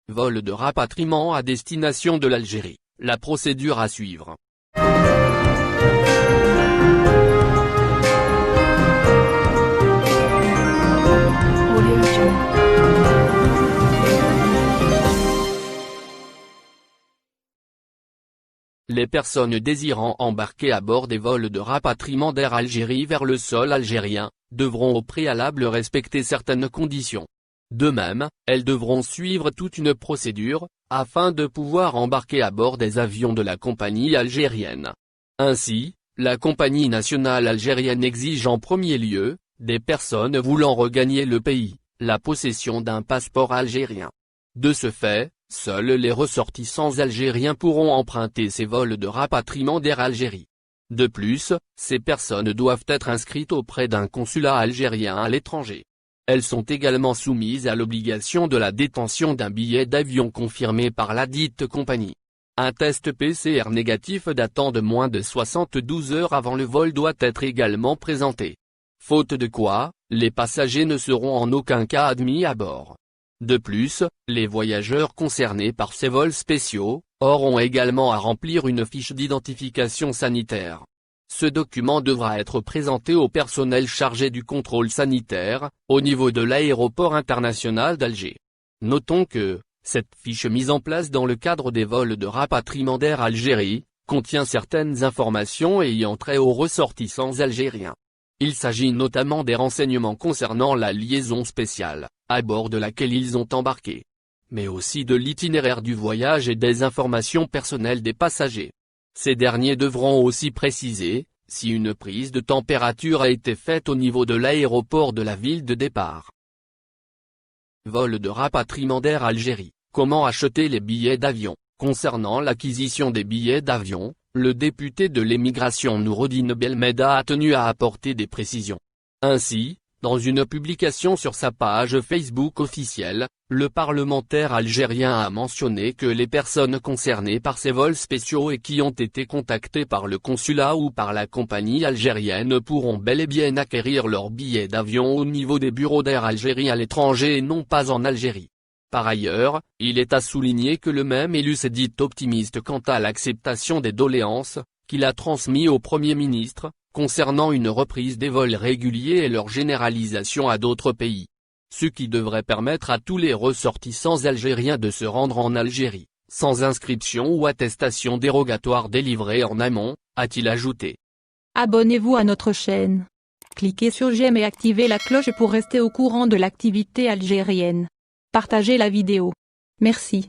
Vol de rapatriement à destination de l'Algérie, la procédure à suivre. Les personnes désirant embarquer à bord des vols de rapatriement d'Air Algérie vers le sol algérien, devront au préalable respecter certaines conditions. De même, elles devront suivre toute une procédure, afin de pouvoir embarquer à bord des avions de la compagnie algérienne. Ainsi, la compagnie nationale algérienne exige en premier lieu, des personnes voulant regagner le pays, la possession d'un passeport algérien. De ce fait, seuls les ressortissants algériens pourront emprunter ces vols de rapatriement d'Air Algérie. De plus, ces personnes doivent être inscrites auprès d'un consulat algérien à l'étranger. Elles sont également soumises à l'obligation de la détention d'un billet d'avion confirmé par ladite compagnie. Un test PCR négatif datant de moins de 72 heures avant le vol doit être également présenté. Faute de quoi, les passagers ne seront en aucun cas admis à bord. De plus, les voyageurs concernés par ces vols spéciaux auront également à remplir une fiche d'identification sanitaire. Ce document devra être présenté au personnel chargé du contrôle sanitaire, au niveau de l'aéroport international d'Alger. Notons que, cette fiche mise en place dans le cadre des vols de rapatriement d'Air Algérie, contient certaines informations ayant trait aux ressortissants algériens. Il s'agit notamment des renseignements concernant la liaison spéciale, à bord de laquelle ils ont embarqué. Mais aussi de l'itinéraire du voyage et des informations personnelles des passagers. Ces derniers devront aussi préciser, si une prise de température a été faite au niveau de l'aéroport de la ville de départ. Vol de rapatriement d'Air Algérie, comment acheter les billets d'avion? Concernant l'acquisition des billets d'avion, le député de l'émigration Noureddine Belmeda a tenu à apporter des précisions. Ainsi, dans une publication sur sa page Facebook officielle, le parlementaire algérien a mentionné que les personnes concernées par ces vols spéciaux et qui ont été contactées par le consulat ou par la compagnie algérienne pourront bel et bien acquérir leurs billets d'avion au niveau des bureaux d'Air Algérie à l'étranger et non pas en Algérie. Par ailleurs, il est à souligner que le même élu s'est dit optimiste quant à l'acceptation des doléances, qu'il a transmis au Premier ministre, concernant une reprise des vols réguliers et leur généralisation à d'autres pays. Ce qui devrait permettre à tous les ressortissants algériens de se rendre en Algérie, sans inscription ou attestation dérogatoire délivrée en amont, a-t-il ajouté. Abonnez-vous à notre chaîne. Cliquez sur j'aime et activez la cloche pour rester au courant de l'activité algérienne. Partagez la vidéo. Merci.